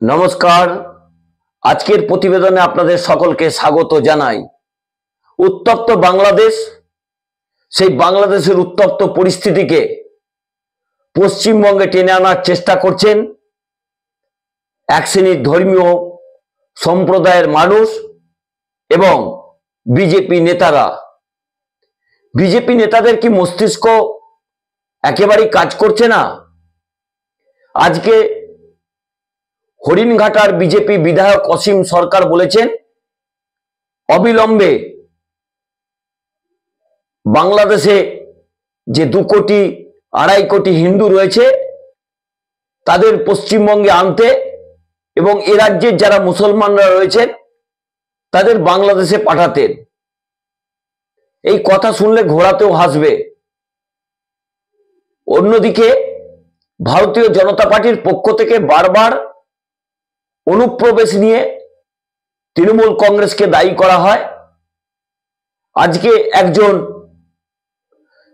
নমস্কার। আজকের প্রতিবেদনে আপনাদের সকলকে স্বাগত জানাই। উত্তপ্ত বাংলাদেশ, সেই বাংলাদেশের উত্তপ্ত পরিস্থিতিকে পশ্চিমবঙ্গে টেনে আনার চেষ্টা করছেন এক শ্রেণীর ধর্মীয় সম্প্রদায়ের মানুষ এবং বিজেপি নেতারা। বিজেপি নেতাদের কি মস্তিষ্ক একেবারেই কাজ করছে না? আজকে হরিণঘাটার বিজেপি বিধায়ক অসীম সরকার বলেছেন, অবিলম্বে বাংলাদেশে যে 2 কোটি 2.5 কোটি হিন্দু রয়েছে তাদের পশ্চিমবঙ্গে আনতে এবং এ রাজ্যের যারা মুসলমানরা রয়েছেন তাদের বাংলাদেশে পাঠাতেন। এই কথা শুনলে ঘোড়াতেও হাসবে। অন্যদিকে ভারতীয় জনতা পার্টির পক্ষ থেকে বারবার অনুপ্রবেশ নিয়ে তৃণমূল কংগ্রেসকে দায়ী করা হয়। আজকে একজন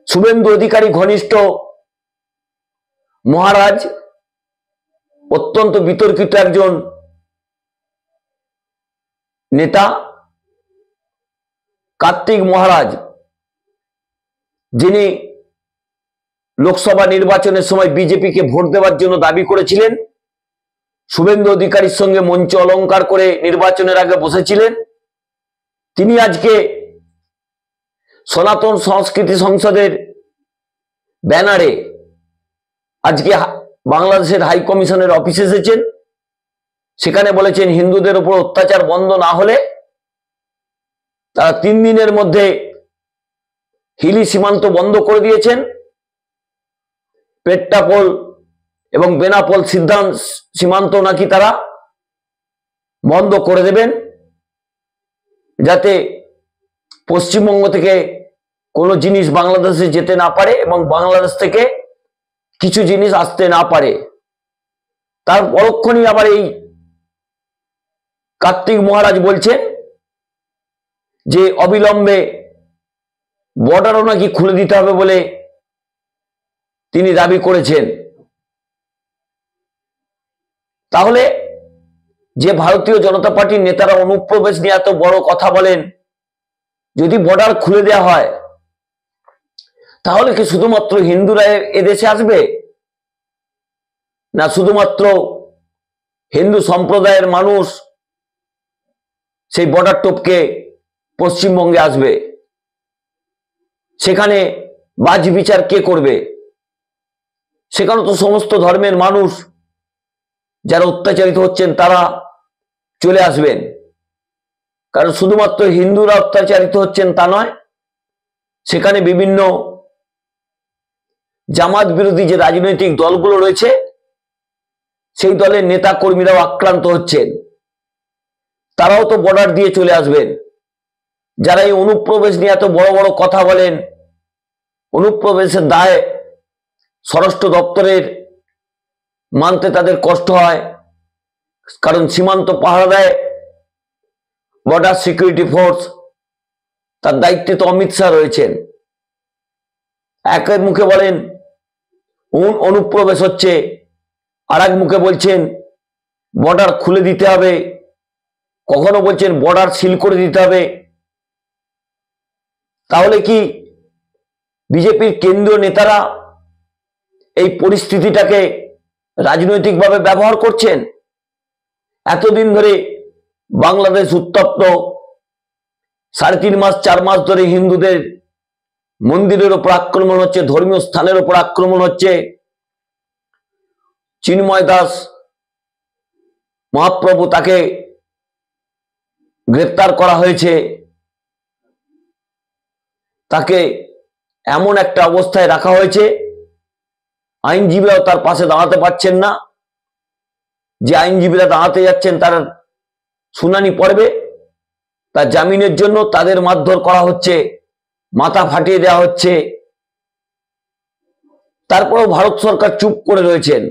শুভেন্দু অধিকারী ঘনিষ্ঠ মহারাজ, অত্যন্ত বিতর্কিত একজন নেতা, কার্তিক মহারাজ, যিনি লোকসভা নির্বাচনের সময় বিজেপিকে ভোট দেওয়ার জন্য দাবি করেছিলেন, শুভেন্দু অধিকারীর সঙ্গে মঞ্চ অলংকার করে নির্বাচনের আগে বসেছিলেন, তিনি আজকে সনাতন সংস্কৃতি সংসদের ব্যানারে আজকে বাংলাদেশের হাই কমিশনের অফিসে এসেছেন। সেখানে বলেছেন হিন্দুদের উপর অত্যাচার বন্ধ না হলে তারা 3 দিনের মধ্যে হিলি সীমান্ত বন্ধ করে দিয়েছেন। পেট্টাপোল এবং বেনাপোল সীমান্ত নাকি তারা বন্ধ করে দেবেন, যাতে পশ্চিমবঙ্গ থেকে কোনো জিনিস বাংলাদেশে যেতে না পারে এবং বাংলাদেশ থেকে কিছু জিনিস আসতে না পারে। তার পরক্ষণেই আবার এই কার্তিক মহারাজ বলছেন যে অবিলম্বে বর্ডারও নাকি খুলে দিতে হবে বলে তিনি দাবি করেছেন। তাহলে যে ভারতীয় জনতা পার্টির নেতারা অনুপ্রবেশ নিয়ে এত বড় কথা বলেন, যদি বর্ডার খুলে দেওয়া হয় তাহলে কি শুধুমাত্র হিন্দুরা এদেশে আসবে, না শুধুমাত্র হিন্দু সম্প্রদায়ের মানুষ সেই বর্ডার টপকে পশ্চিমবঙ্গে আসবে? সেখানে বাজ বিচার কে করবে? সেখানে তো সমস্ত ধর্মের মানুষ যারা অত্যাচারিত হচ্ছেন তারা চলে আসবেন। কারণ শুধুমাত্র হিন্দুরা অত্যাচারিত হচ্ছেন তা নয়, সেখানে বিভিন্ন জামাত বিরোধী যে রাজনৈতিক দলগুলো রয়েছে সেই দলের নেতা কর্মীরাও আক্রান্ত হচ্ছেন, তারাও তো বর্ডার দিয়ে চলে আসবেন। যারা এই অনুপ্রবেশ নিয়ে এত বড় বড় কথা বলেন, অনুপ্রবেশের দায় স্বরাষ্ট্র দপ্তরের মানতে তাদের কষ্ট হয়, কারণ সীমান্ত পাহারা দেয় বর্ডার সিকিউরিটি ফোর্স, তার দায়িত্বে তো অমিত শাহ রয়েছেন। এক মুখে বলেন অনুপ্রবেশ হচ্ছে, আর এক মুখে বলছেন বর্ডার খুলে দিতে হবে, কখনো বলছেন বর্ডার সিল করে দিতে হবে। তাহলে কি বিজেপির কেন্দ্রীয় নেতারা এই পরিস্থিতিটাকে রাজনৈতিকভাবে ব্যবহার করছেন? এতদিন ধরে বাংলাদেশ উত্তপ্ত, 3.5 মাস 4 মাস ধরে হিন্দুদের মন্দিরের উপর আক্রমণ হচ্ছে, ধর্মীয় স্থানের উপর আক্রমণ হচ্ছে। চিন্ময় দাস মহাপ্রভু, তাকে গ্রেপ্তার করা হয়েছে, তাকে এমন একটা অবস্থায় রাখা হয়েছে আইনজীবীরাও তার পাশে দাঁড়াতে পারছেন না। যে আইনজীবীরা দাঁড়াতে যাচ্ছেন তার শুনানি পড়বে, তার জামিনের জন্য তাদের মারধর করা হচ্ছে, মাথা ফাটিয়ে দেওয়া হচ্ছে। তারপরেও ভারত সরকার চুপ করে রয়েছেন।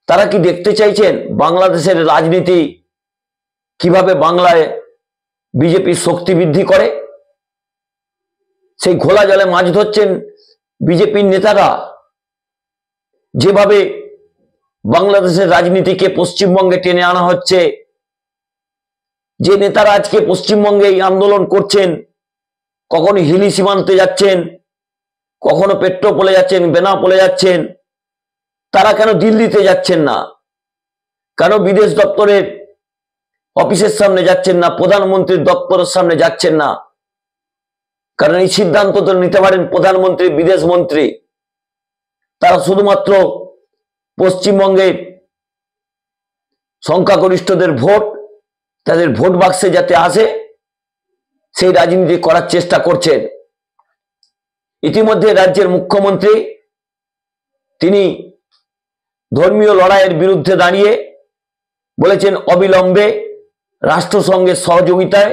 তারা কি দেখতে চাইছেন বাংলাদেশের রাজনীতি কিভাবে বাংলায় বিজেপির শক্তি বৃদ্ধি করে? সেই ঘোলা জলে মাছ ধরছেন বিজেপির নেতারা। যেভাবে বাংলাদেশের রাজনীতিকে পশ্চিমবঙ্গে টেনে আনা হচ্ছে। যে নেতারা আজকে পশ্চিমবঙ্গে এই আন্দোলন করছেন, কখনো হিলি সীমান্তে যাচ্ছেন, কখনো পেট্রোপোলে যাচ্ছেন, বেনাপোলে যাচ্ছেন, তারা কেন দিল্লিতে যাচ্ছেন না? কেন বিদেশ দপ্তরের অফিসের সামনে যাচ্ছেন না? প্রধানমন্ত্রীর দপ্তরের সামনে যাচ্ছেন না? কারণ এই সিদ্ধান্ত তো নিতে পারেন প্রধানমন্ত্রী, বিদেশ মন্ত্রী। তারা শুধুমাত্র পশ্চিমবঙ্গের সংখ্যাগরিষ্ঠদের ভোট তাদের ভোট বাক্সে যাতে আসে সেই রাজনীতি করার চেষ্টা করছেন। ইতিমধ্যে রাজ্যের মুখ্যমন্ত্রী তিনি ধর্মীয় লড়াইয়ের বিরুদ্ধে দাঁড়িয়ে বলেছেন অবিলম্বে রাষ্ট্রসংঘের সহযোগিতায়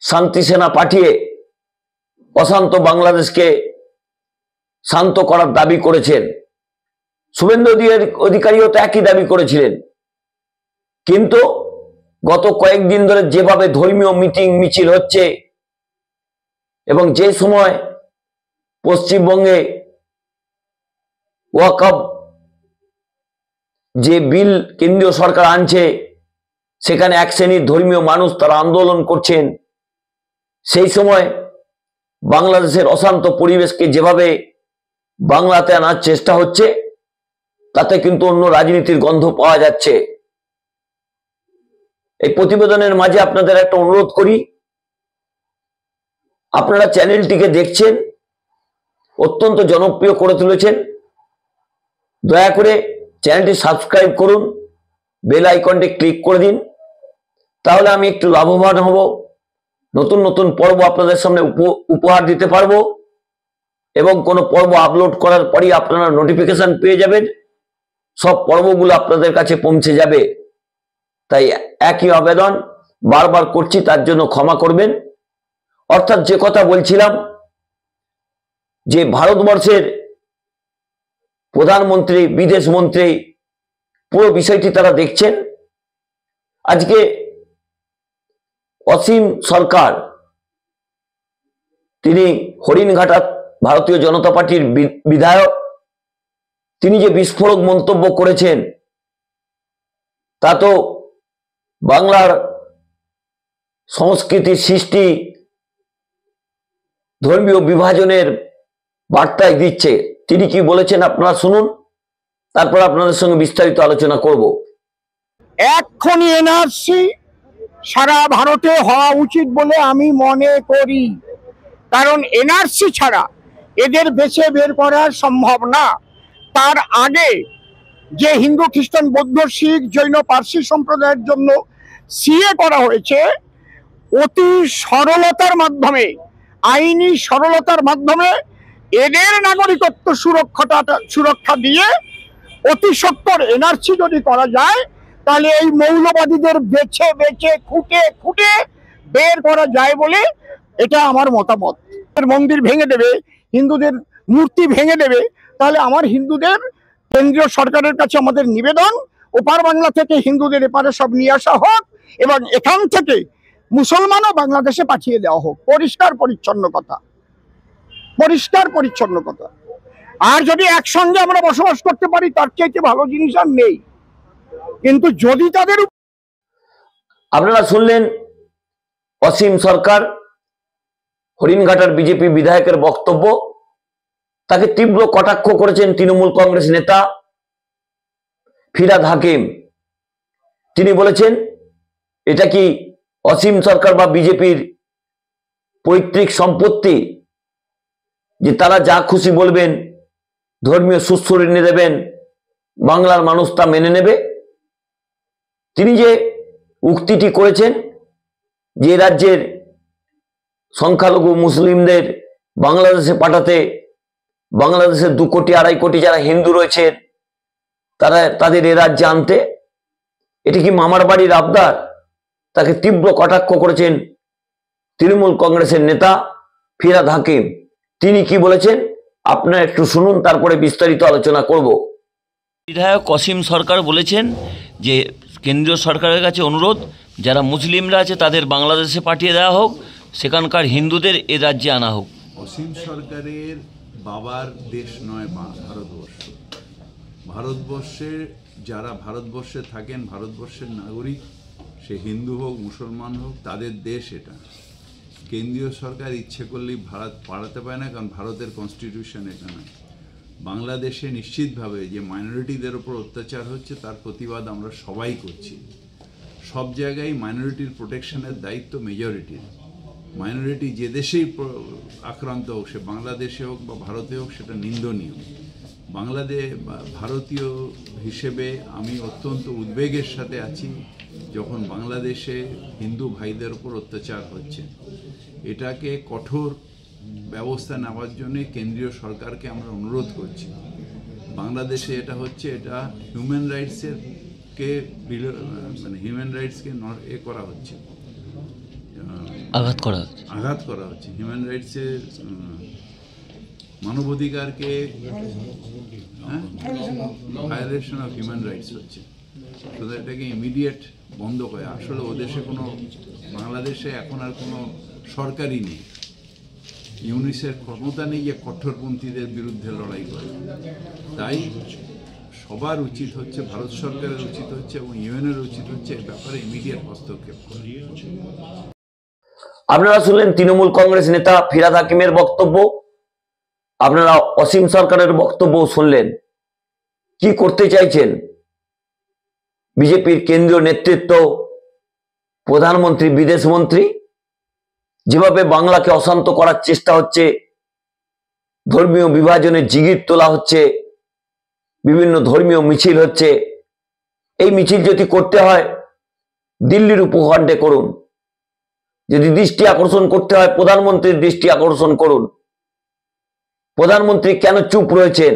শান্তি সেনা পাঠিয়ে অশান্ত বাংলাদেশকে শান্ত করার দাবি করেছেন। শুভেন্দু অধিকারীও তো একই দাবি করেছিলেন। কিন্তু গত কয়েকদিন ধরে যেভাবে ধর্মীয় মিটিং মিছিল হচ্ছে এবং যে সময় পশ্চিমবঙ্গে ওয়াকফ যে বিল কেন্দ্রীয় সরকার আনছে, সেখানে এক শ্রেণীর ধর্মীয় মানুষ তারা আন্দোলন করছেন, সেই সময় বাংলাদেশের অশান্ত পরিবেশকে যেভাবে বাংলাতে আনার চেষ্টা হচ্ছে, তাতে কিন্তু অন্য রাজনীতির গন্ধ পাওয়া যাচ্ছে। এই প্রতিবেদনের মাঝে আপনাদের একটা অনুরোধ করি, আপনারা চ্যানেলটিকে দেখছেন, অত্যন্ত জনপ্রিয় করে তুলেছেন, দয়া করে চ্যানেলটি সাবস্ক্রাইব করুন, বেল আইকনটি ক্লিক করে দিন, তাহলে আমি একটু লাভবান হব, নতুন নতুন পর্ব আপনাদের সামনে উপহার দিতে পারবো এবং কোনো পর্ব আপলোড করার পরই আপনারা নোটিফিকেশন পেয়ে যাবেন, সব পর্বগুলো আপনাদের কাছে পৌঁছে যাবে। তাই একই আবেদন বারবার করছি, তার জন্য ক্ষমা করবেন। অর্থাৎ যে কথা বলছিলাম, যে ভারতবর্ষের প্রধানমন্ত্রী, বিদেশ মন্ত্রী পুরো বিষয়টি তারা দেখছেন। আজকে অসীম সরকার তিনি হরিণঘাটা ভারতীয় জনতা পার্টির বিধায়ক, তিনি যে বিস্ফোরক মন্তব্য করেছেন তা তো বাংলার সংস্কৃতির সৃষ্টি, ধর্মীয় বিভাজনের বার্তায় দিচ্ছে। তিনি কি বলেছেন আপনারা শুনুন, তারপর আপনাদের সঙ্গে বিস্তারিত আলোচনা করব। এক্ষুনি এনআরসি সারা ভারতে হওয়া উচিত বলে আমি মনে করি, কারণ এনআরসি ছাড়া এদের বেছে বের করা সম্ভব না। তার আগে যে হিন্দু, খ্রিস্টান, বৌদ্ধ, শিখ, জৈন, পার্সি সম্প্রদায়ের জন্য সিএ করা হয়েছে, অতি সরলতার মাধ্যমে, আইনি সরলতার মাধ্যমে এদের নাগরিকত্ব সুরক্ষা দিয়ে অতি সত্বর এনআরসি যদি করা যায়, তাহলে এই মৌলবাদীদের বেছে বেছে খুঁটে খুঁটে বের করা যায় বলে এটা আমার মতামত। মন্দির ভেঙে দেবে, হিন্দুদের মূর্তি ভেঙে দেবে, তাহলে আমার হিন্দুদের কেন্দ্রীয় সরকারের কাছে আমাদের নিবেদন, ওপার বাংলা থেকে হিন্দুদের এপারে সব নিয়ে আসা হোক এবং এখান থেকে মুসলমানও বাংলাদেশে পাঠিয়ে দেওয়া হোক। পরিষ্কার পরিচ্ছন্ন কথা, পরিষ্কার পরিচ্ছন্ন কথা। আর যদি একসঙ্গে আমরা বসবাস করতে পারি, তার চেয়ে ভালো জিনিস আর নেই। কিন্তু যদি তাদের, আপনারা শুনলেন অসীম সরকার হরিণঘাটার বিজেপি বিধায়কের বক্তব্য। তাকে তীব্র কটাক্ষ করেছেন তৃণমূল কংগ্রেস নেতা ফিরহাদ হাকিম। তিনি বলেছেন এটা কি অসীম সরকার বা বিজেপির পৈতৃক সম্পত্তি যে তারা যা খুশি বলবেন, ধর্মীয় সুশ্রী দেবেন, বাংলার মানুষ তা মেনে নেবে? তিনি যে উক্তিটি করেছেন যে রাজ্যের সংখ্যালঘু মুসলিমদের বাংলাদেশে পাঠাতে, বাংলাদেশের 2 কোটি 2.5 কোটি যারা হিন্দু রয়েছেন তাদের এ রাজ্যে আনতে, এটি কি মামার বাড়ির আবদার? তাকে তীব্র কটাক্ষ করেছেন তৃণমূল কংগ্রেসের নেতা ফিরহাদ হাকিম। তিনি কি বলেছেন আপনারা একটু শুনুন, তারপরে বিস্তারিত আলোচনা করব। বিধায়ক অসীম সরকার বলেছেন যে কেন্দ্রীয় সরকারের কাছে অনুরোধ, যারা মুসলিমরা আছে তাদের বাংলাদেশে পাঠিয়ে দেওয়া হোক, সেখানকার হিন্দুদের এ রাজ্যে আনা হোক। অসীম সরকারের বাবার দেশ নয় ভারতবর্ষ, ভারতবর্ষে যারা ভারতবর্ষে থাকেন, ভারতবর্ষের নাগরিক, সে হিন্দু হোক মুসলমান হোক, তাদের দেশ এটা। কেন্দ্রীয় সরকার ইচ্ছে করলেই ভারত পাঠাতে পারে না, কারণ ভারতের কনস্টিটিউশন এটা নয়। বাংলাদেশে নিশ্চিতভাবে যে মাইনরিটিদের ওপর অত্যাচার হচ্ছে তার প্রতিবাদ আমরা সবাই করছি। সব জায়গায় মাইনরিটির প্রোটেকশনের দায়িত্ব মেজরিটির। মাইনরিটি যে দেশেই আক্রান্ত হোক, সে বাংলাদেশে হোক বা ভারতে হোক, সেটা নিন্দনীয়। ভারতীয় হিসেবে আমি অত্যন্ত উদ্বেগের সাথে আছি যখন বাংলাদেশে হিন্দু ভাইদের উপর অত্যাচার হচ্ছে। এটাকে কঠোর ব্যবস্থা নেওয়ার জন্য কেন্দ্রীয় সরকারকে আমরা অনুরোধ করছি। বাংলাদেশে এটা হচ্ছে, এটা হিউম্যান রাইটসের হিউম্যান রাইটসকে করা হচ্ছে, আঘাত করা হচ্ছে। হিউম্যান রাইটসের মানবাধিকারকে ভায়োলেশন অফ হিউম্যান রাইটস হচ্ছে। তো এটাকে ইমিডিয়েট বন্ধ করে। আসলে ওদেশে বাংলাদেশে এখন আর কোনো সরকারই নেই, ইউনিসের ক্ষমতা নেই যে কঠোরপন্থীদের বিরুদ্ধে লড়াই করে। তাই সবার উচিত হচ্ছে, ভারত সরকারের উচিত হচ্ছে এবং ইউএনের উচিত হচ্ছে এ ব্যাপারে ইমিডিয়েট হস্তক্ষেপ করা। আপনারা শুনলেন তৃণমূল কংগ্রেস নেতা ফিরহাদ হাকিমের বক্তব্য, আপনারা অসীম সরকারের বক্তব্য শুনলেন। কি করতে চাইছেন বিজেপির কেন্দ্রীয় নেতৃত্ব, প্রধানমন্ত্রী, বিদেশমন্ত্রী? যেভাবে বাংলাকে অশান্ত করার চেষ্টা হচ্ছে, ধর্মীয় বিভাজনের জিগির তোলা হচ্ছে, বিভিন্ন ধর্মীয় মিছিল হচ্ছে। এই মিছিল যদি করতে হয় দিল্লির উপখণ্ডে করুন, যদি দৃষ্টি আকর্ষণ করতে হয় প্রধানমন্ত্রীর দৃষ্টি আকর্ষণ করুন। প্রধানমন্ত্রী কেন চুপ রয়েছেন?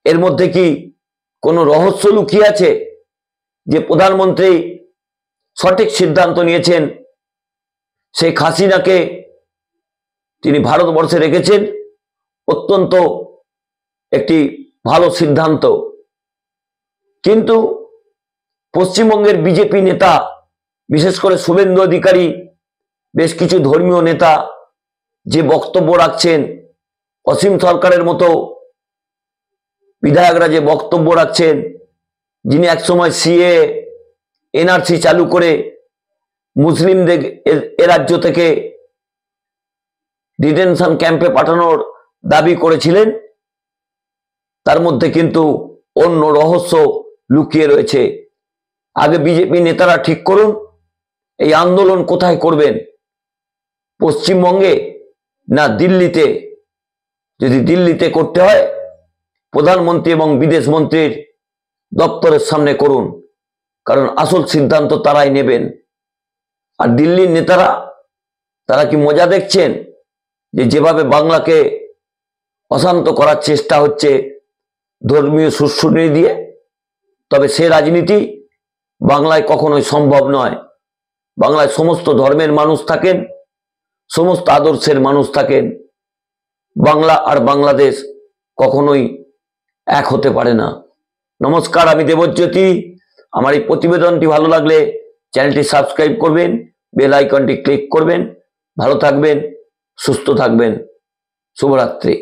এর মধ্যে কি কোনো রহস্য লুকিয়ে আছে যে প্রধানমন্ত্রী সঠিক সিদ্ধান্ত নিয়েছেন, শেখ হাসিনাকে তিনি ভারতবর্ষে রেখেছেন? অত্যন্ত একটি ভালো সিদ্ধান্ত। কিন্তু পশ্চিমবঙ্গের বিজেপি নেতা, বিশেষ করে শুভেন্দু অধিকারী, বেশ কিছু ধর্মীয় নেতা যে বক্তব্য রাখছেন, অসীম সরকারের মতো বিধায়করা যে বক্তব্য রাখছেন, যিনি একসময় সিএ এনআরসি চালু করে মুসলিমদের এ রাজ্য থেকে ডিটেনশন ক্যাম্পে পাঠানোর দাবি করেছিলেন, তার মধ্যে কিন্তু অন্য রহস্য লুকিয়ে রয়েছে। আগে বিজেপি নেতারা ঠিক করুন এই আন্দোলন কোথায় করবেন, পশ্চিমবঙ্গে না দিল্লিতে? যদি দিল্লিতে করতে হয় প্রধানমন্ত্রী এবং বিদেশ মন্ত্রীর দপ্তরের সামনে করুন, কারণ আসল সিদ্ধান্ত তারাই নেবেন। আর দিল্লির নেতারা, তারা কি মজা দেখছেন যে যেভাবে বাংলাকে অশান্ত করার চেষ্টা হচ্ছে ধর্মীয় সুশ্রুতি দিয়ে? তবে সে রাজনীতি বাংলায় কখনোই সম্ভব নয়। বাংলায় সমস্ত ধর্মের মানুষ থাকেন, সমস্ত আদর্শের মানুষ থাকেন। বাংলা আর বাংলাদেশ কখনোই এক হতে পারে না। নমস্কার, আমি দেবজ্যোতি। আমার এই প্রতিবেদনটি ভালো লাগলে চ্যানেলটি সাবস্ক্রাইব করবেন, বেল আইকনটি ক্লিক করবেন। ভালো থাকবেন, সুস্থ থাকবেন। শুভরাত্রি।